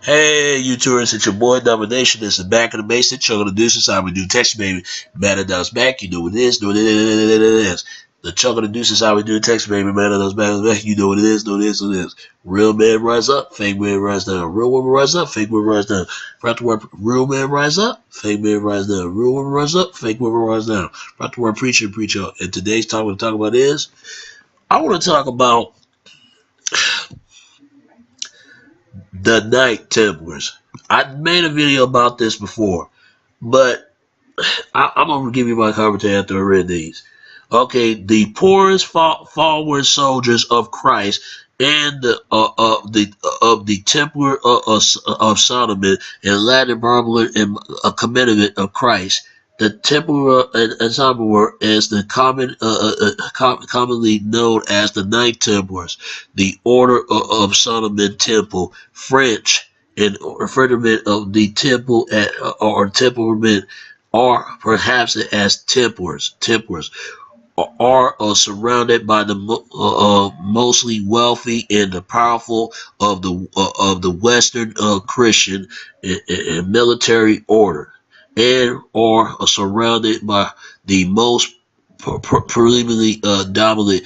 Hey, you tourists, it's your boy Domination. This is back of the basic, chugging the deuces. How we do text, baby. Man of those back, you know what it is, do what it is. The chugging the deuces, how we do text, baby. Man of those back, you know what it is, do this, do this. Real man rise up, fake man rise down. Real woman rise up, fake woman rise down. Right to work, real man rise up, fake man rise down. Real woman rise up, fake woman rise down. Right to work, preacher, preacher. And today's topic we're talking about is, I want to talk about the Night Templars. I made a video about this before, but I'm gonna give you my commentary after I read these. Okay, the poorest forward soldiers of Christ and the Templar of Solomon and Latin Barber and a commitment of Christ. The Templar and Solomon as the commonly known as the Knight Templars, the Order of Solomon Temple, French, and referment of the Temple at, or Templement, or perhaps as Templars are surrounded by the mostly wealthy and the powerful of the Western Christian and military order, and are surrounded by the most preliminary dominant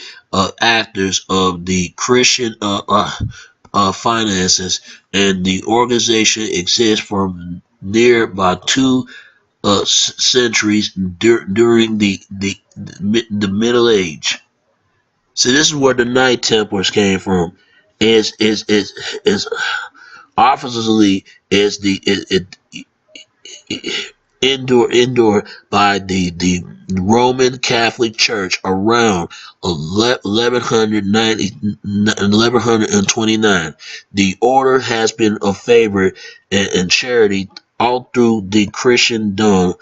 actors of the Christian finances, and the organization exists from nearby two centuries during the Middle Age. So this is where the Knight Templars came from. Is obviously is the indoor by the Roman Catholic Church around 1129. The order has been a favorite and charity all through the Christendom,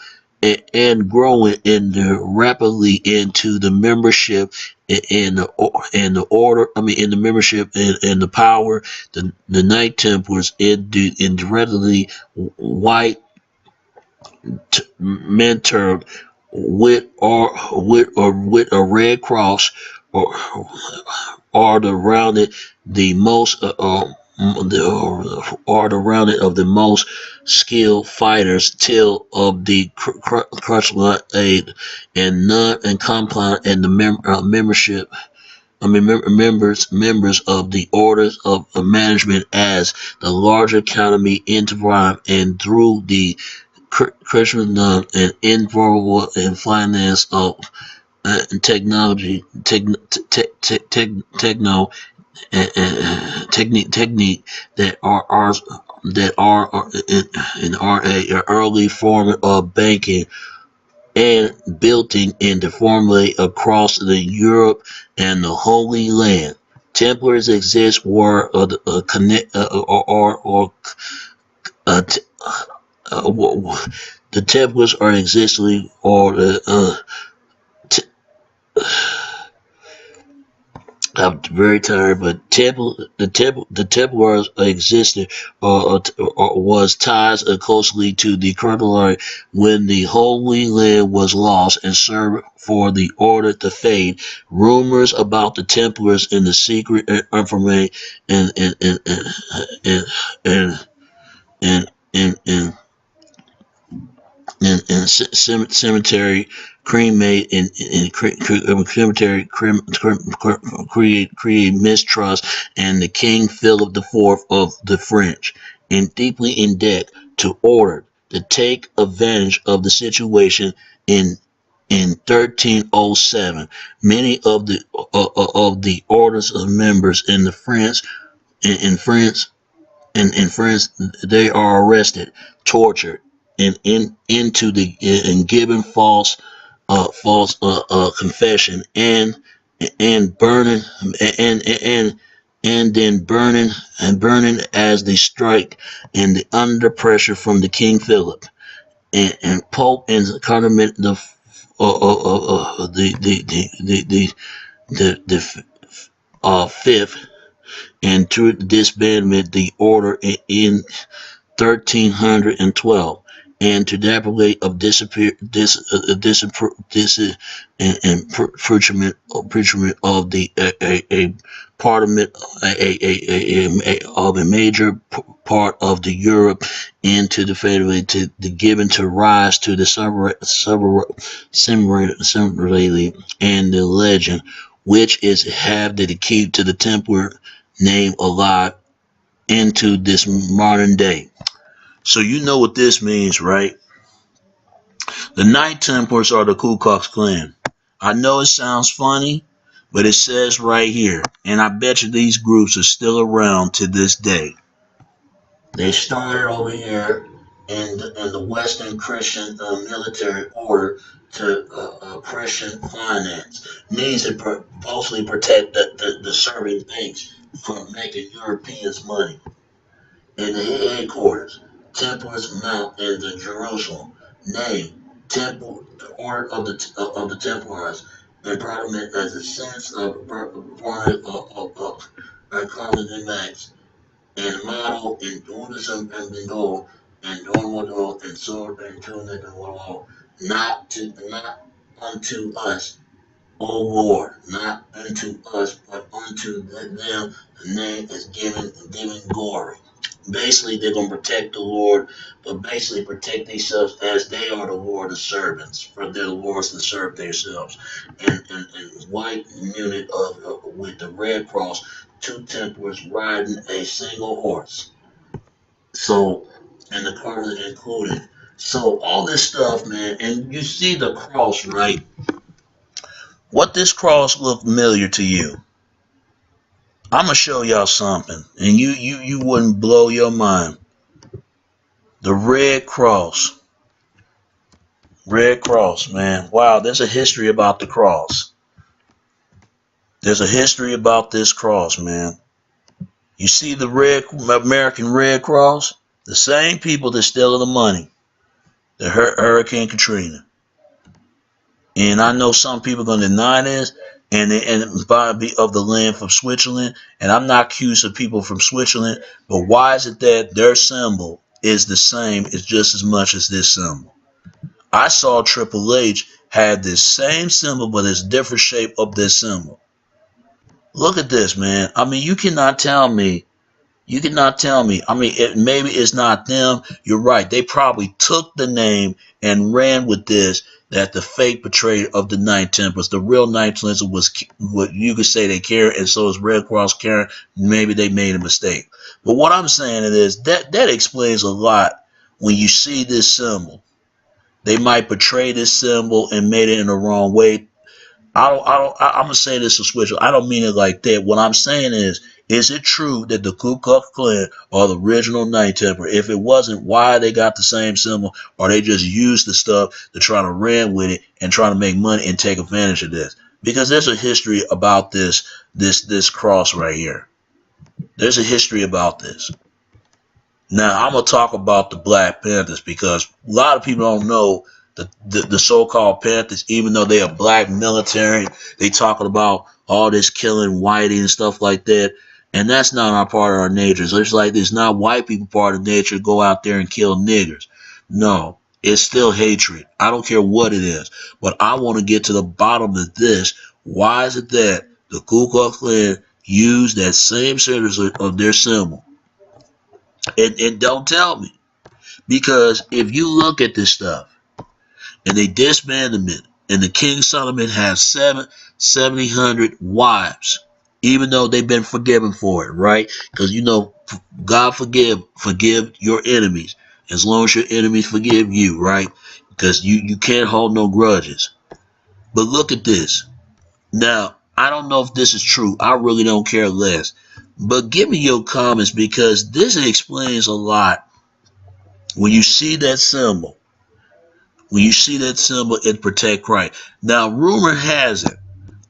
and growing rapidly into the membership and the order. I mean, in the membership and the power. The Knight Templars indirectly white mentored with a red cross, or around it the most are around it of the most skilled fighters till of the crucial aid and non and compound and the membership. I mean, members of the orders of management as the larger economy intertwined and through the Christendom and involved in finance of technology, techno technique that are in early form of banking and building in the formula across the Europe and the Holy Land. Templars exist were connect or t- the Templars are existing or t- I'm very tired, but the Templars existed or was ties closely to the Carmelite when the Holy Land was lost and served for the order to fade. Rumors about the Templars and the secret information and and and and and and cemetery cremate and cemetery create mistrust, and the King Philip IV of the French, and deeply in debt to order to take advantage of the situation in 1307. Many of the orders of members in the France in France in France, they are arrested, tortured, and into the and given false confession, and burning and then burning as they strike, and the under pressure from the King Philip and Pope and Cardinal the fifth, and to disbandment the order in 1312, and to deprecate of disappear and preachment of the a parliament of a major part of the Europe into the Federally to the given to rise to the similarly and the legend, which is have that keep to the Templar name alive into this modern day. So you know what this means, right? The Knight Templars are the Ku Klux Klan. I know it sounds funny, but it says right here, and I bet you these groups are still around to this day. They started over here in the Western Christian military order to Christian finance. Means to mostly protect the serving banks from making Europeans money. In the headquarters, Templars Mount in the Jerusalem. Name, Temple, the order of the Templars, and Parliament as a sense of common max, and model in Buddhism and Bengal, and Normal and sword and tunic and wall, not unto us, O Lord, not unto us, but unto them the name is given glory. Basically, they're going to protect the Lord, but basically protect themselves as they are the Lord of servants, for their lords to serve themselves. And white unit with the red cross, two Templars riding a single horse. So, and the color included. So all this stuff, man, and you see the cross, right? What this cross look familiar to you? I'm gonna show y'all something, and you wouldn't blow your mind. The red cross. Red cross, man. Wow, there's a history about the cross. There's a history about this cross, man. You see the red American Red Cross? The same people that stealing the money. The Hurricane Katrina. And I know some people are going to deny this, and probably of the land from Switzerland. And I'm not accused of people from Switzerland, but why is it that their symbol is the same, is just as much as this symbol? I saw Triple H had this same symbol, but it's different shape of this symbol. Look at this, man. I mean, you cannot tell me. You cannot tell me. I mean, maybe it's not them. You're right. They probably took the name and ran with this. That the fake portrayal of the Knight Templars, the real Knight Templars was what you could say they carry, and so is Red Cross carrying. Maybe they made a mistake. But what I'm saying is that explains a lot when you see this symbol. They might portray this symbol and made it in the wrong way. I'm gonna say this to switch. I don't mean it like that. What I'm saying is it true that the Ku Klux Klan are the original Knight Templar? If it wasn't, why they got the same symbol, or they just used the stuff to try to ran with it and try to make money and take advantage of this? Because there's a history about this cross right here. There's a history about this. Now I'm gonna talk about the Black Panthers because a lot of people don't know the so-called Panthers, even though they are black military, they talking about all this killing whitey and stuff like that, and that's not our part of our nature. So it's like it's not white people part of nature to go out there and kill niggers. No, it's still hatred. I don't care what it is, but I want to get to the bottom of this. Why is it that the Ku Klux Klan use that same series of their symbol? And don't tell me. Because if you look at this stuff, and they disbanded it, and the King Solomon has 700 wives, even though they've been forgiven for it, right? Because you know, God forgive your enemies, as long as your enemies forgive you, right? Because you can't hold no grudges. But look at this. Now, I don't know if this is true. I really don't care less. But give me your comments because this explains a lot. When you see that symbol, it protect right. Now, rumor has it,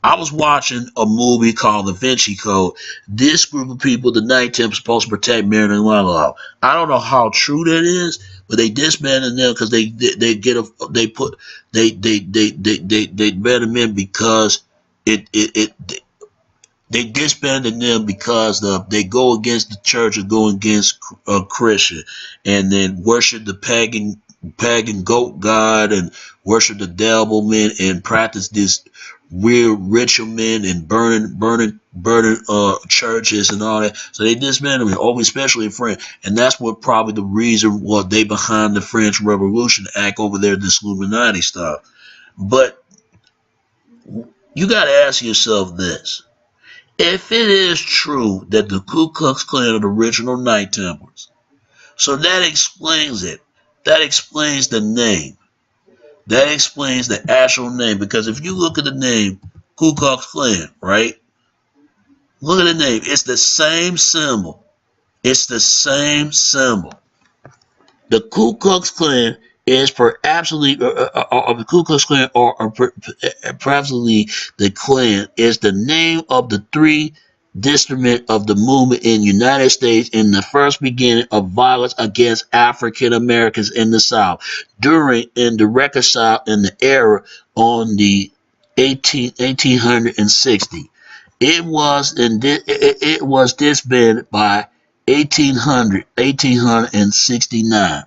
I was watching a movie called The Vinci Code. This group of people, the Knight Templars, supposed to protect Marilyn Monroe. I don't know how true that is, but they disbanded them because they banned them in because it they disbanded them because they go against the church or go against a Christian, and then worship the pagan goat god and worship the devil man and practice this real ritual men and burning churches and all that. So they dismantled it, always especially in France. And that's what probably the reason what they behind the French Revolution Act over there, this Illuminati stuff. But you got to ask yourself this. If it is true that the Ku Klux Klan are the original Knight Templars, so that explains it. That explains the name. That explains the actual name. Because if you look at the name Ku Klux Klan, right? Look at the name. It's the same symbol. It's the same symbol. The Ku Klux Klan is per absolutely, the Ku Klux Klan or absolutely the Klan is the name of the three instrument of the movement in the United States in the first beginning of violence against African Americans in the South during and the reconcile in the era on the 1860. It was it was disbanded by 1869.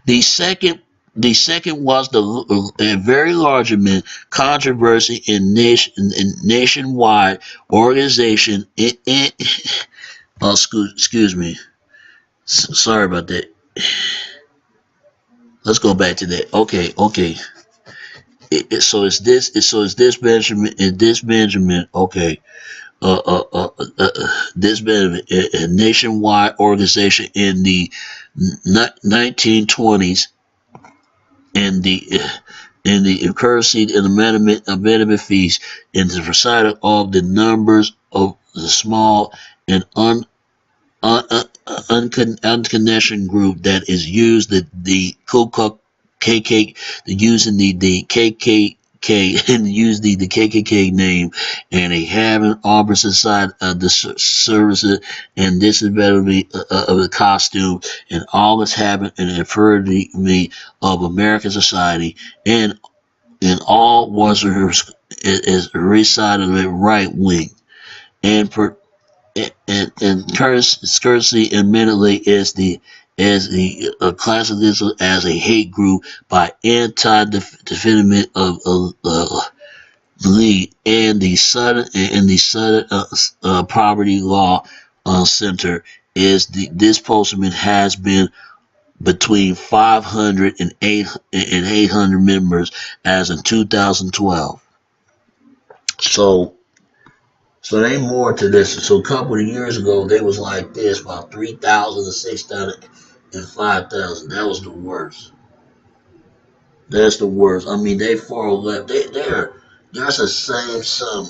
The second the second was the a very large amount controversy in nationwide organization. Oh, excuse me. Sorry about that. Let's go back to that. Okay. So it's this Benjamin and this Benjamin. Okay. This been a nationwide organization in the 1920s and the currency and amendment fees and the recital of the numbers of the small and unconnection group that is used the Ku KK using the KKK and use the KKK name and they having opposite side of the services and disability of the costume and all that's happened in the inferiority of American society and all was is recited the right wing and per, and currency admittedly is the classification as a hate group by anti-defendant of Lee and the Southern Poverty Law Center is this postman has been between 500 and 800 members as in 2012. So there ain't more to this. So a couple of years ago, they was like this, about 3,000 and 6,000 and 5,000. That was the worst. That's the worst. I mean, they far left. There's the same sum.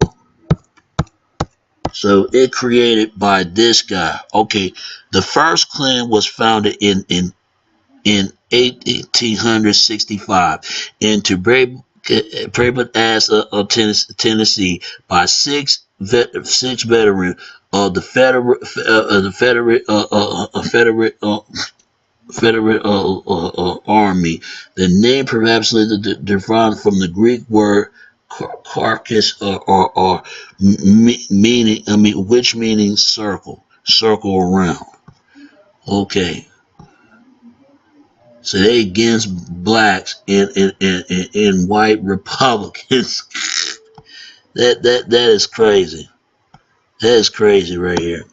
So it created by this guy. Okay, the first clan was founded in 1865 in Tobruk of Tennessee by six veterans of the Federate Army. The name perhaps derived from the Greek word carcass or meaning which means circle around. Okay. So they against blacks and white Republicans. That is crazy. That is crazy right here.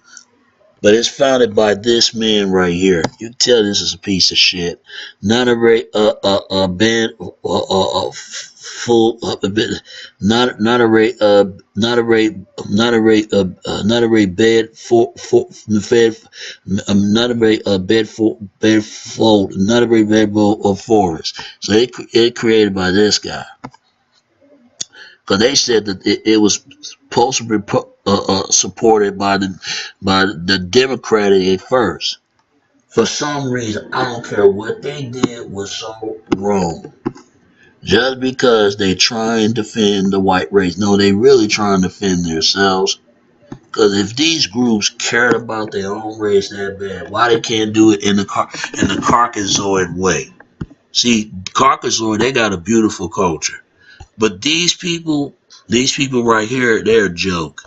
But it's founded by this man right here. You can tell this is a piece of shit. Not a band full not a rate not a rate bed for fed not a rate bed fold not a rate bed of forest. So it created by this guy because they said that it was supposed to be supported by the Democratic at first. For some reason, I don't care what they did was so wrong. Just because they try and defend the white race, no, they really trying to defend themselves. Because if these groups cared about their own race that bad, why they can't do it in the Caucasoid way? See, Caucasoid, they got a beautiful culture. But these people right here, they're a joke.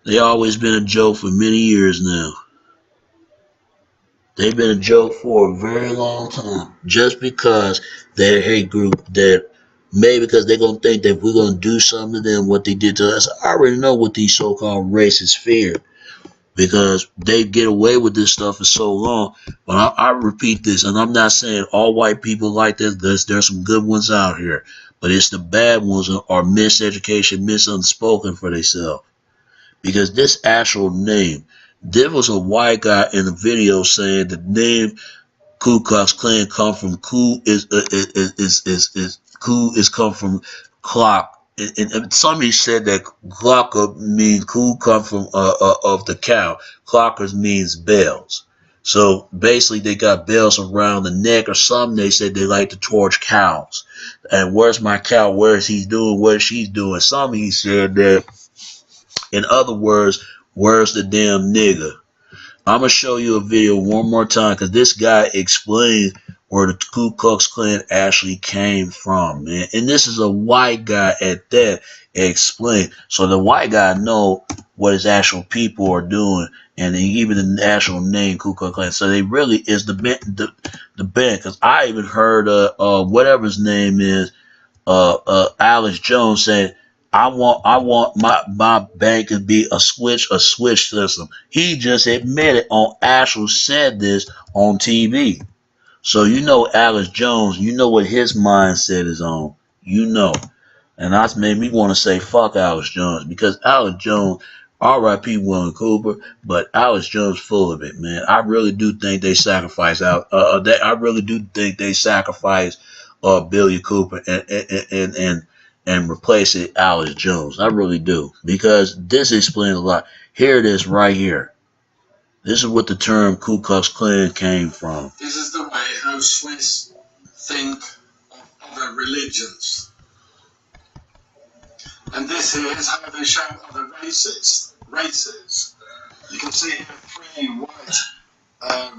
They always been a joke for many years now. They've been a joke for a very long time. Just because they're a hate group that Maybe because they're gonna think that we're gonna do something to them, what they did to us. I already know what these so-called racists fear because they get away with this stuff for so long. But I repeat this, and I'm not saying all white people like this. There's some good ones out here, but it's the bad ones are miseducation, misunspoken for themselves. Because this actual name, there was a white guy in the video saying the name Ku Klux Klan come from Ku is come from clock. And somebody said that clocker means Ku come from of the cow. Clockers means bells. So basically, they got bells around the neck, or some they said they like to torch cows. And where's my cow? Where's he doing? Where's she doing? Some he said that, in other words, where's the damn nigger? I'm gonna show you a video one more time because this guy explained where the Ku Klux Klan actually came from, man. And this is a white guy at that explain. So the white guy know what his actual people are doing, and even the actual name Ku Klux Klan. So they really is the band. Because I even heard whatever his name is, Alex Jones said, I want my bank to be a switch system. He just admitted on actual said this on TV. So you know Alex Jones, you know what his mindset is on. You know. And that's made me want to say fuck Alex Jones because Alex Jones, R.I.P. William Cooper, but Alex Jones full of it, man. I really do think they sacrifice out. I really do think they sacrifice Billy Cooper and replace it Alex Jones. I really do because this explains a lot. Here it is right here. This is what the term Ku Klux Klan came from. This is the way how Swiss think of other religions. And this here is how they show other races. You can see here 3 white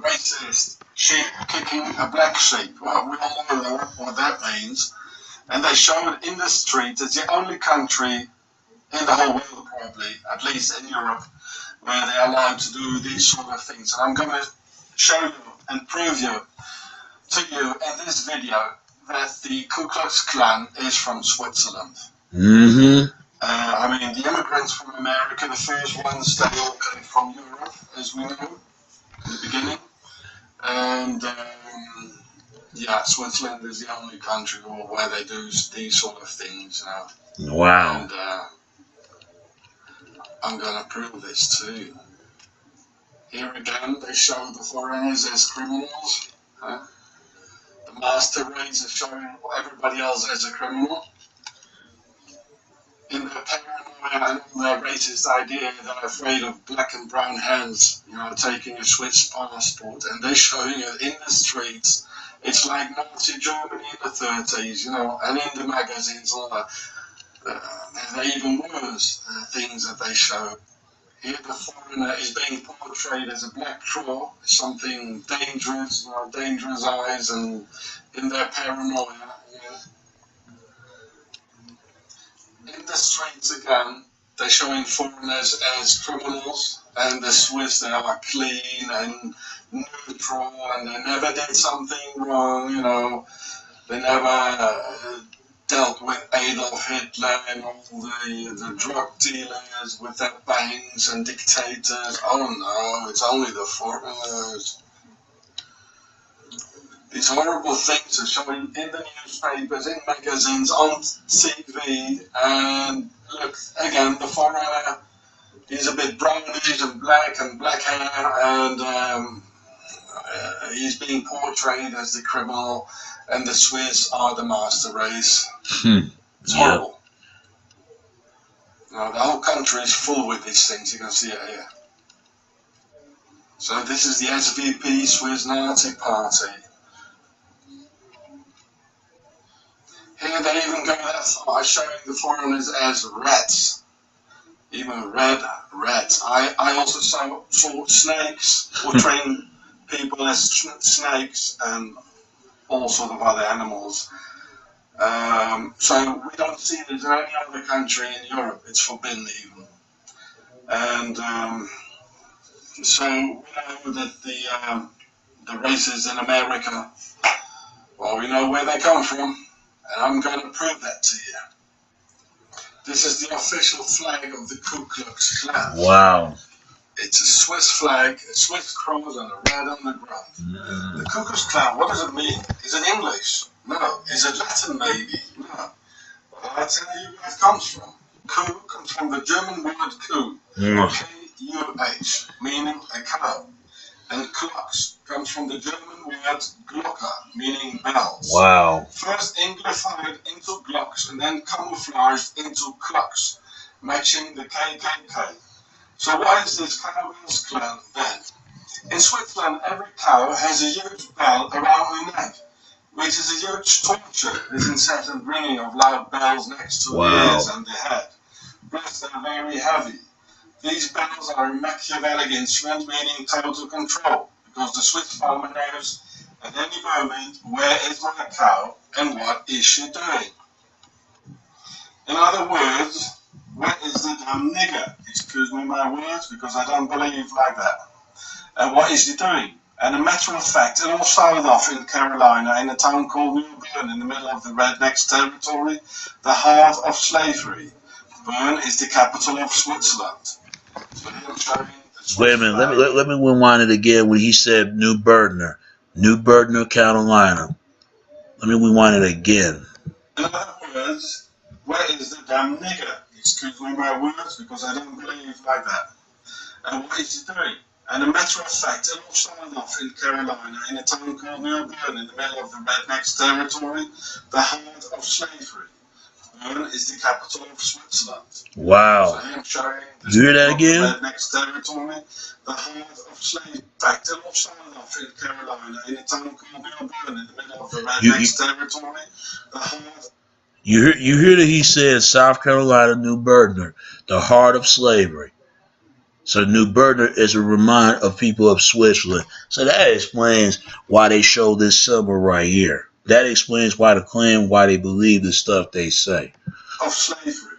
racist sheep kicking a black sheep. Well, we all know what that means. And they show it in the street. It's the only country in the whole world, probably, at least in Europe, where they're allowed to do these sort of things. And I'm going to show you and prove to you in this video that the Ku Klux Klan is from Switzerland. Mm-hmm. I mean, the immigrants from America, the first ones, they all came from Europe, as we know, in the beginning. And yeah, Switzerland is the only country where they do these sort of things. Wow. And I'm going to prove this too. Here again, they show the foreigners as criminals. The master race is showing everybody else as a criminal. In their paranoia and their racist idea, they're afraid of black and brown hands, taking a Swiss passport, and they're showing it in the streets. It's like Nazi Germany in the 30s, and in the magazines, they're even worse things that they show. Here the foreigner is being portrayed as a black troll, something dangerous, dangerous eyes, and in their paranoia. In the streets again, they're showing foreigners as criminals, and the Swiss, they are clean and neutral, and they never did something wrong, they never dealt with Adolf Hitler and all the drug dealers with their banks and dictators. Oh no, it's only the foreigners. These horrible things are showing in the newspapers, in magazines, on TV, and look, again, the foreigner, he's a bit brownish and black hair, and he's being portrayed as the criminal, and the Swiss are the master race. It's horrible. The whole country is full with these things, you can see it here. So this is the SVP, Swiss Nazi Party. Here they even go that far, showing the foreigners as rats. Even red rats. I also saw snakes, portraying people as snakes and all sort of other animals. So we don't see this in any other country in Europe. It's forbidden even. And so we know that the races in America, well, we know where they come from. And I'm going to prove that to you. This is the official flag of the Ku Klux Klan. Wow. It's a Swiss flag, a Swiss cross, and a red underground. The Ku Klux Klan, what does it mean? Is it English? No. Is it Latin, maybe? No. Well, I'll tell you where it comes from. Ku comes from the German word Kuh, K-U-H, meaning a cow. And Klux comes from the German word Glocke, meaning bells. Wow. First Anglified into Glocks and then camouflaged into Klux, matching the KKK. So why is this Cowboys Klan then? In Switzerland, every cow has a huge bell around the neck, which is a huge torture, this incessant ringing of loud bells next to the ears and the head. Plus, they're very heavy. These bells are a Machiavellic instrument, meaning total control, because the Swiss farmer knows at any moment where is my cow and what is she doing. In other words, where is the damn nigger? Excuse me my words, because I don't believe like that. And what is he doing? And a matter of fact, it all started off in Carolina in a town called New Bern in the middle of the Rednecks territory, the heart of slavery. Bern is the capital of Switzerland. So here I'm showing the Swiss Wait a minute. Let me rewind it again when he said New Berdner, Carolina. Let me rewind it again. In other words, where is the damn nigger? Excuse me my words, because I don't believe like that. And what is he doing? And a matter of fact, it all started off in Carolina in a town called New Bern in the middle of the Rednecks territory, the heart of slavery. Bern is the capital of Switzerland. Wow. So here I'm showing you hear that again? Rednecks territory, the heart of slavery. In fact, it all started off in Carolina in a town called New Bern in the middle of the Rednecks territory, the heart. You hear that he said South Carolina, New Berdner, the heart of slavery. So New Berdner is a reminder of people of Switzerland. So that explains why they show this symbol right here. That explains why the Klan, why they believe the stuff they say. Of slavery.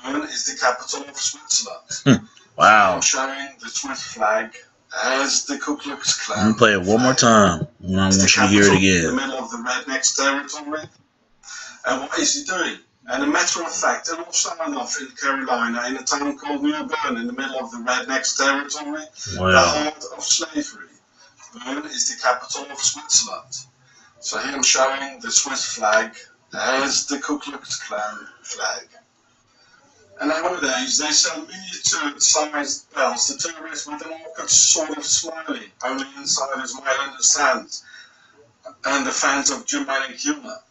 Bern is the capital of Switzerland. Wow. I'm showing the Swiss flag as the Ku Klux Klan. Let me play it one more time. I want you to hear it again. In the middle of the Rednecks territory. And what is he doing? And a matter of fact, it all started off in Carolina in a town called New Bern in the middle of the Rednecks territory, the heart of slavery. Bern is the capital of Switzerland. So here I'm showing the Swiss flag as the Ku Klux Klan flag. And nowadays they sell miniature-sized bells to tourists with an awkward sort of smiley, only insiders might understand, and the fans of Germanic humour.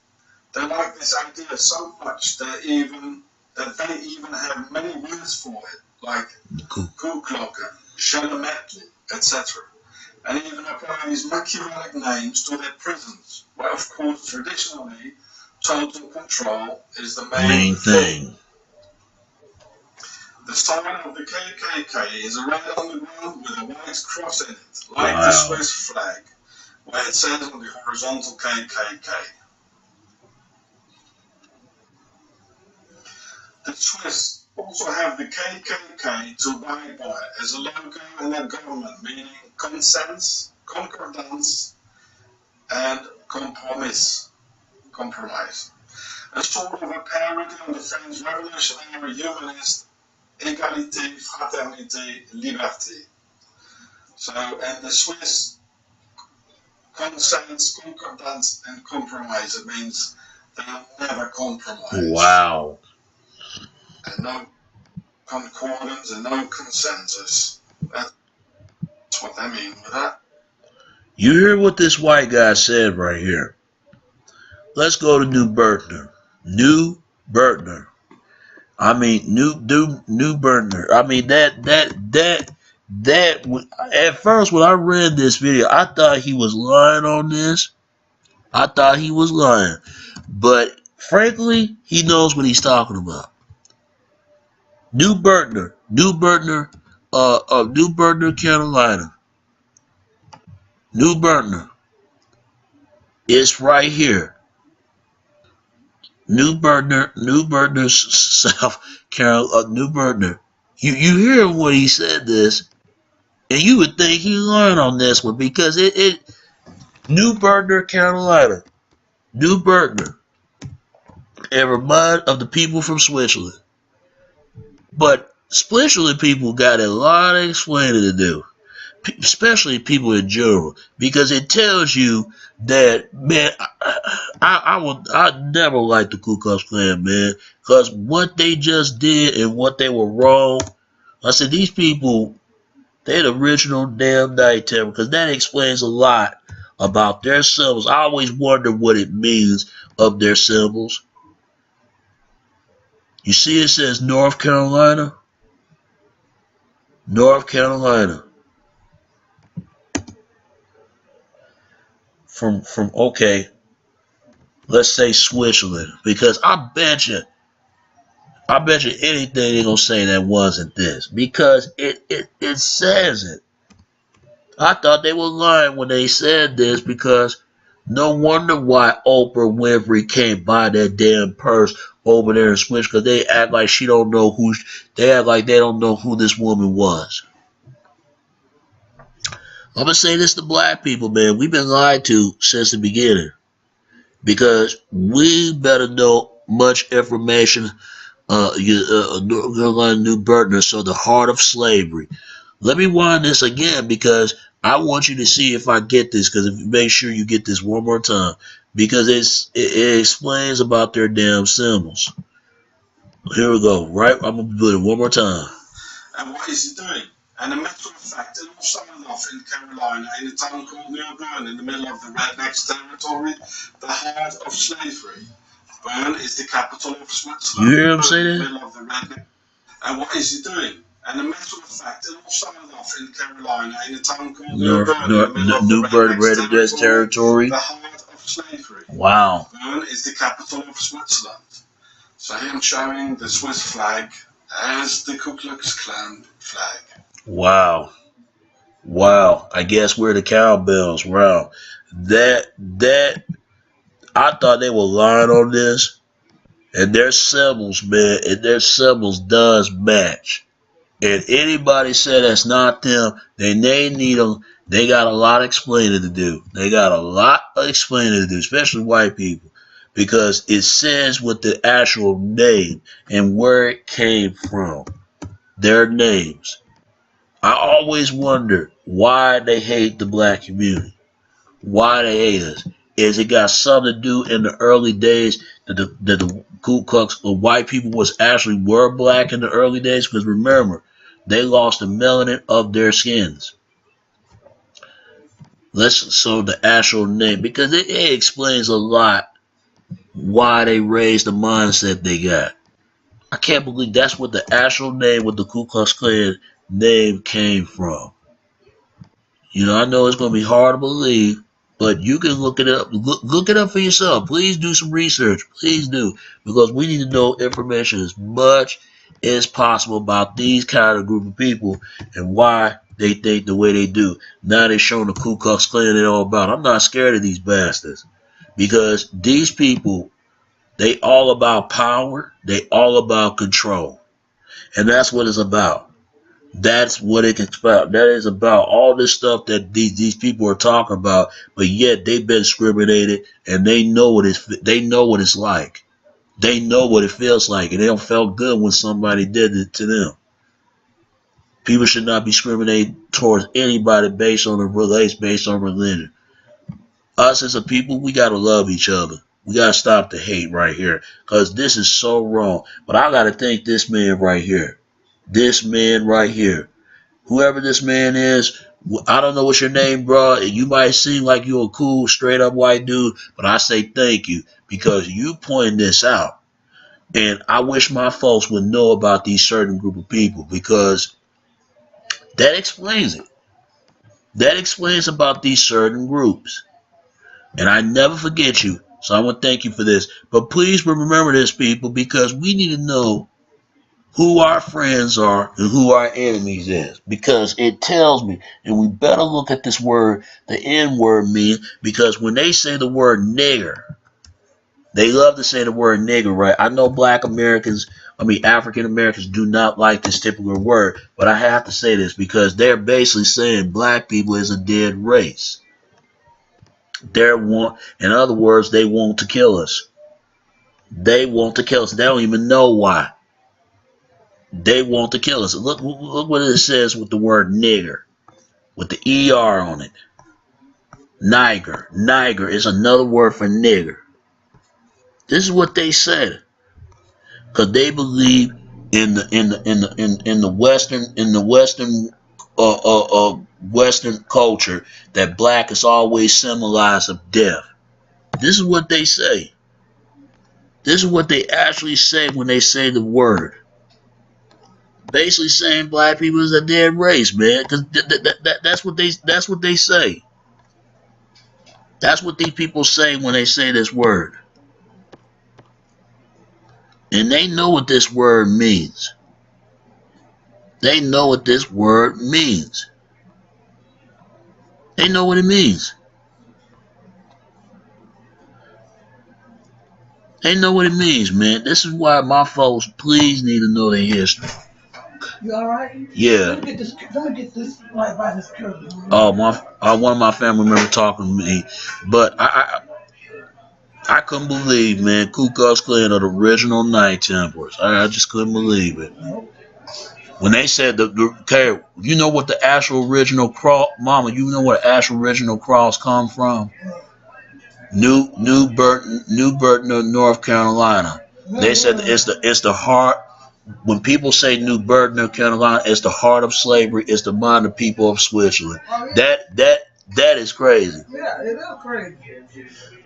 They like this idea so much that they even have many words for it, like Kuhglocken, Schelemetli, etc. And even apply these Machiavellic names to their prisons, where of course traditionally total control is the main thing. The sign of the KKK is a red on the ground with a white cross in it, like the Swiss flag, where it says on the horizontal KKK. The Swiss also have the KKK to abide by as a logo in their government, meaning consens, concordance, and compromise. A sort of a parody on the French revolutionary humanist égalité, fraternité, liberté. So, and the Swiss consens, concordance, and compromise, it means they'll never compromise. Wow. And no concordance and no consensus. That's what they mean with that. You hear what this white guy said right here. Let's go to New Berdner. New Berdner. I mean, New Berdner. I mean, that. At first, when I read this video, I thought he was lying on this. I thought he was lying. But, frankly, he knows what he's talking about. New Berdner, New Berdner, Carolina. New Berdner. It's right here. New Berdner, South Carolina, New Berdner. You hear what he said this, and you would think he learned on this one because it New Berdner, Carolina. New Berdner. and remind of the people from Switzerland. But Switzerland people got a lot of explaining to do, especially people in general, because it tells you that, man, I never liked the Ku Klux Klan, man, because what they just did and what they were wrong. I said these people, they're the original damn night terror, because that explains a lot about their symbols. I always wonder what it means of their symbols. You see, it says North Carolina, North Carolina. From okay, let's say Switzerland, because I bet you anything they're gonna say that wasn't this, because it says it. I thought they were lying when they said this, because no wonder why Oprah Winfrey can't buy that damn purse over there in Switzerland, because they act like she don't know who, they act like they don't know who this woman was. I'm gonna say this to black people, man. We've been lied to since the beginning, because we better know much information. North Carolina, New Britain, so the heart of slavery. Let me wind this again, because I want you to see if I get this. Because if you make sure you get this one more time, because it explains about their damn symbols. Here we go. Right, I'm gonna do it one more time. And what is he doing? And a matter of fact, it all started off in Carolina, in a town called New Bern, in the middle of the Rednecks territory, the heart of slavery. Bern is the capital of Switzerland. You hear him say that? In the middle of the Rednecks. And what is he doing? And a matter of fact, it all started off in Carolina, in a town called New Bern, in the middle of the Rednecks territory, the heart of slavery. Wow. Bern is the capital of Switzerland. So him showing the Swiss flag as the Ku Klux Klan flag. Wow. Wow. I guess we're the cowbells. Wow. That I thought they were lying on this. And their symbols, man, and their symbols does match. And anybody said that's not them, then they need them. They got a lot of explaining to do. They got a lot of explaining to do, especially white people, because it says what the actual name and where it came from. Their names. I always wonder why they hate the black community. Why they hate us. Is it got something to do in the early days that the Ku Klux or white people was actually were black in the early days? Because remember, they lost the melanin of their skins. Let's so the actual name, because it explains a lot why they raised the mindset they got. I can't believe that's what the actual name with the Ku Klux Klan name came from. You know, I know it's going to be hard to believe, but you can look it up. Look it up for yourself. Please do some research. Please do, because we need to know information as much as possible about these kind of group of people and why they think the way they do. Now they're showing the Ku Klux Klan it all about. I'm not scared of these bastards, because these people, they all about power. They all about control, and that's what it's about. That's what it's about. That is about all this stuff that these people are talking about, but yet they've been discriminated, and they know what it's like. They know what it feels like, and they don't feel good when somebody did it to them. People should not be discriminated towards anybody based on a race, based on religion. Us as a people, we gotta love each other. We gotta stop the hate right here, cause this is so wrong. But I gotta thank this man right here. This man right here. Whoever this man is, I don't know what's your name, bro. You might seem like you're a cool, straight up white dude, but I say thank you, because you pointed this out. And I wish my folks would know about these certain group of people, because that explains it. That explains about these certain groups. And I never forget you. So I want to thank you for this. But please remember this, people, because we need to know who our friends are and who our enemies is, because it tells me, and we better look at this word, the N word mean, because when they say the word nigger, they love to say the word nigger, right? I know black Americans, African Americans do not like this typical word, but I have to say this because they're basically saying black people is a dead race. In other words, they want to kill us. They want to kill us. They don't even know why. They want to kill us. Look what it says with the word nigger, with the ER on it. Niger. Niger is another word for nigger. This is what they said. Because they believe in the Western culture that black is always symbolized of death. This is what they say. This is what they actually say when they say the word. Basically saying black people is a dead race, man. Because that's what they say. That's what these people say when they say this word. And they know what this word means. They know what this word means. They know what it means. They know what it means, man. This is why my folks please need to know their history. You alright? Yeah. Let me get this right by this curve. Oh, one of my family members talking to me, but I couldn't believe, man, Ku Klux Klan are the original Knight Templars. I just couldn't believe it. When they said okay, you know what the actual original cross, Mama, you know where the actual original cross come from? New Burton, North Carolina. They said it's the heart. When people say New Burton, North Carolina, it's the heart of slavery. It's the mind of people of Switzerland. That is crazy. Yeah, it is crazy.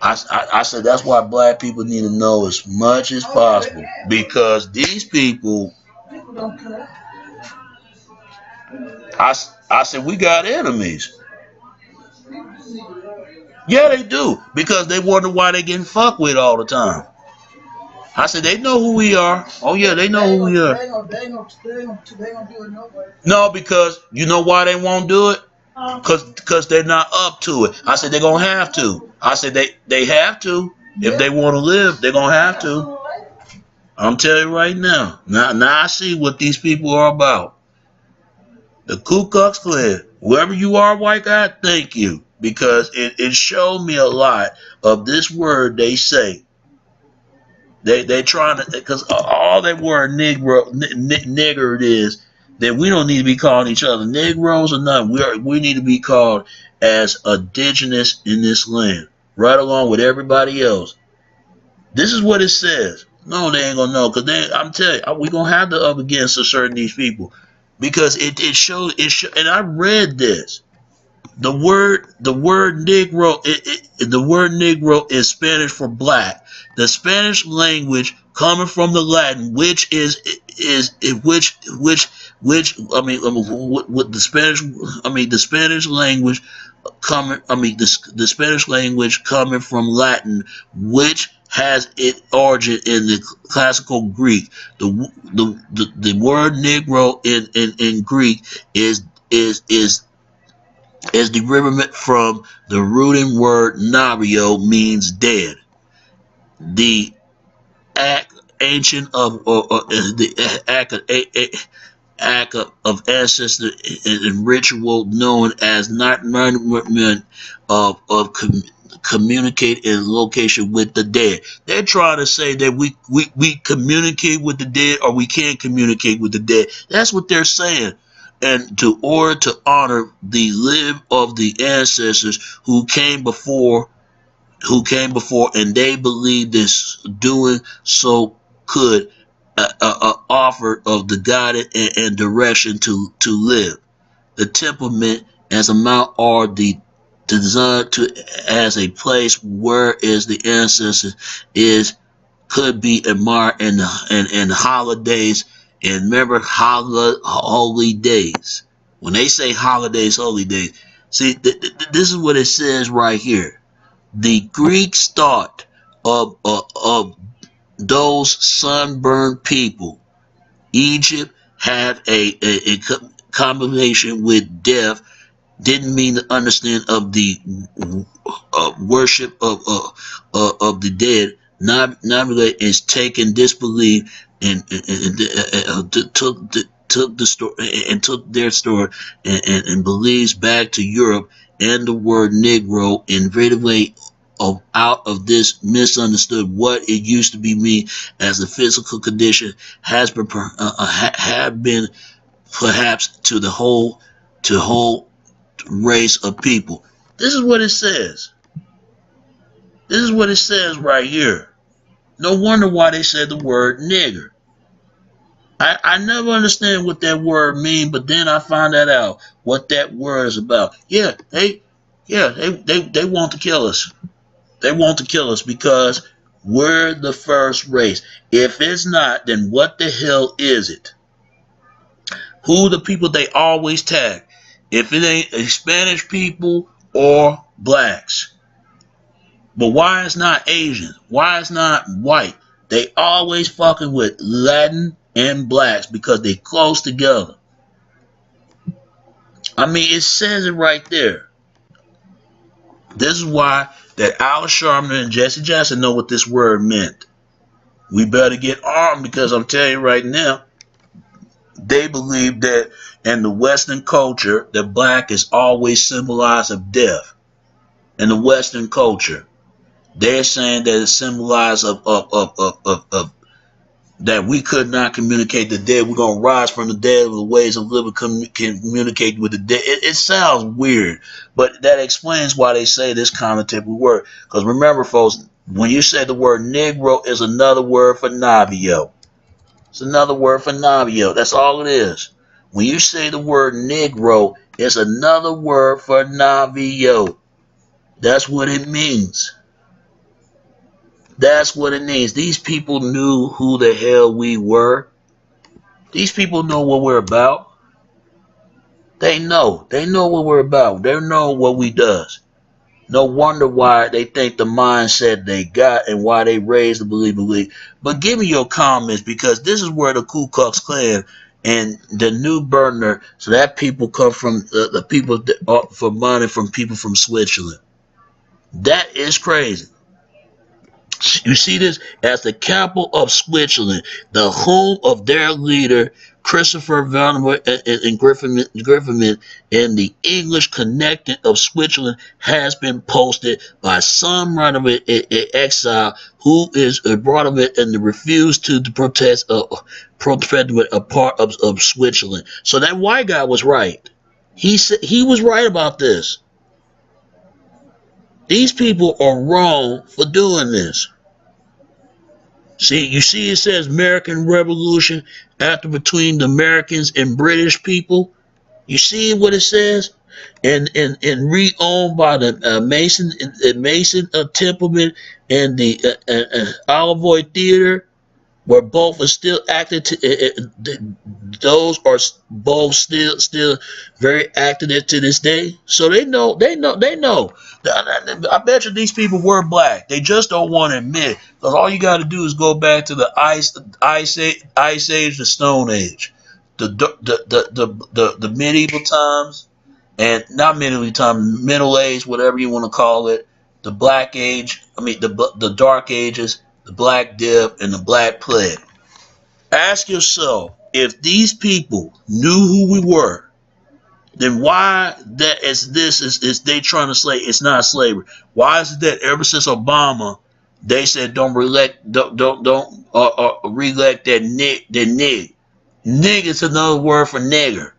I said that's why black people need to know as much as possible because these people. People don't care. I said we got enemies. Yeah, they do because they wonder why they getting fucked with all the time. I said they know who we are. Oh yeah, they know who we are. They ain't gonna do it no way. No, because you know why they won't do it? Cause they're not up to it. I said they're gonna have to. I said they have to. If they want to live, they're gonna have to. I'm telling you right now. Now I see what these people are about. The Ku Klux Klan. Whoever you are, white guy, thank you. Because it showed me a lot of this word they say. They trying to, because all that word nigger it is, that we don't need to be calling each other Negroes or nothing. We need to be called as indigenous in this land, right along with everybody else. This is what it says. No, they ain't gonna know, because I'm telling you, we gonna have to up against a certain these people, because it shows and I read this. The word Negro the word Negro is Spanish for black. The Spanish language coming from the Latin, which is which I mean what the Spanish language coming the Spanish language coming from Latin, which has its origin in the classical Greek. The word Negro in Greek is derivative from the rooting word "nabio" means dead. The act ancient of the act of ancestor and ritual known as not of communicate in location with the dead. They're trying to say that we communicate with the dead or we can't communicate with the dead. That's what they're saying. And to order to honor the live of the ancestors who came before, and they believe this doing so could offer of the guidance and direction to live. The temperament as a mount or the designed to as a place where is the ancestors is could be admired in holidays and remember holy days. When they say holidays, holy days, see this is what it says right here. The Greeks thought of those sunburned people. Egypt had a combination with death. Didn't mean to understand of the worship of the dead. Not is taken disbelief and took the story and took their story and believes back to Europe and the word Negro invariably out of this misunderstood what it used to be mean as a physical condition has been have been perhaps to whole race of people. This is what it says. This is what it says right here. No wonder why they said the word nigger. I never understand what that word mean, but then I find that out what that word is about. They want to kill us. They want to kill us because we're the first race. If it's not, then what the hell is it? Who the people they always tag? If it ain't Spanish people or blacks. But why it's not Asian? Why it's not white? They always fucking with Latin and blacks because they close together. I mean, it says it right there. This is why that Al Sharpton and Jesse Jackson know what this word meant. We better get armed because I'm telling you right now, they believe that in the Western culture, that black is always symbolized of death. In the Western culture, they're saying that it's symbolized of that we could not communicate the dead. We're gonna rise from the dead with the ways of living, communicate with the dead. It sounds weird, but that explains why they say this kind of type of word. Because remember, folks, when you say the word Negro is another word for Navio. It's another word for Navio. That's all it is. When you say the word Negro, it's another word for Navio. That's what it means. That's what it means. These people knew who the hell we were. These people know what we're about. They know. They know what we're about. They know what we does. No wonder why they think the mindset they got and why they raised the belief. But give me your comments because this is where the Ku Klux Klan and the New Burner, so that people come from the people for money from people from Switzerland. That is crazy. You see this as the capital of Switzerland, the home of their leader, Christopher Van and Griffin, and the English connected of Switzerland has been posted by some runaway exile who is brought of it and refused to protest a part of Switzerland. So that white guy was right. He was right about this. These people are wrong for doing this. See, you see it says American Revolution after between the Americans and British people. You see what it says? And re-owned by the Mason Templeman and the Olivoy Theater, where both are still active. Those are both still very active to this day. So they know. I bet you these people were black. They just don't want to admit. Because all you got to do is go back to the ice age, the Stone Age, the medieval times, and not medieval time, Middle Age, whatever you want to call it, the Black Age. I mean the Dark Ages, the Black Death, and the Black Plague. Ask yourself if these people knew who we were, then why that is they trying to say it's not slavery? Why is it that ever since Obama they said don't re-elect re-elect that nig. Nig is another word for nigger.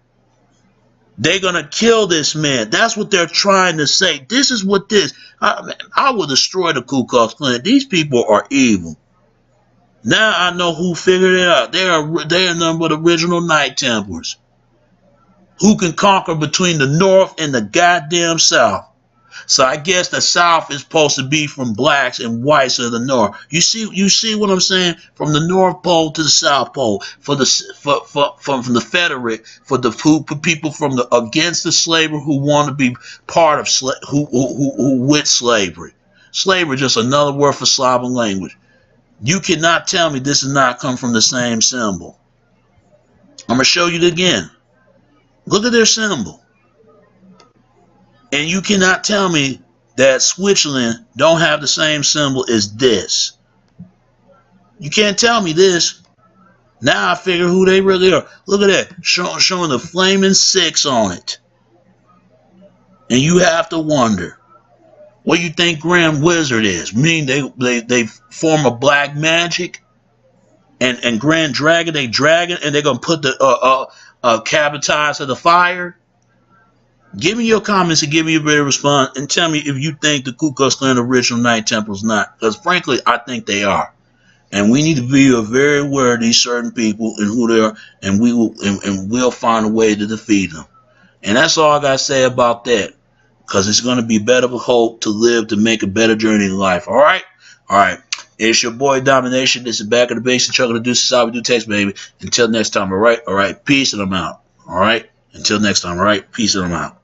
They're gonna kill this man. That's what they're trying to say. This is what this. I will destroy the Ku Klux Klan. These people are evil. Now I know who figured it out. They are nothing but original Knight Templars who can conquer between the North and the goddamn South. So I guess the South is supposed to be from blacks and whites of the North. You see what I'm saying? From the North Pole to the South Pole, from the Federate, for the people from the against the slavery who want to be part of who with slavery. Slavery is just another word for Slavic language. You cannot tell me this does not come from the same symbol. I'm gonna show you it again. Look at their symbol. And you cannot tell me that Switzerland don't have the same symbol as this. You can't tell me this. Now I figure who they really are. Look at that. Showing the flaming six on it. And you have to wonder, What do you think Grand Wizard is? Meaning they form a black magic and Grand Dragon, they dragon and they're gonna put the cabotage of the fire. Give me your comments and give me a better response and tell me if you think the Ku Klux Klan original Knight Templars not. Because frankly, I think they are. And we need to be very aware of these certain people and who they are, and we'll find a way to defeat them. And that's all I gotta say about that. Because it's gonna be better hope to live to make a better journey in life. Alright? Alright. It's your boy Domination. This is Back of the Base and Chuck of the Deuces. How we do text, baby. Until next time, alright? Alright. Peace and I'm out. Alright? Until next time, alright? Peace and I'm out.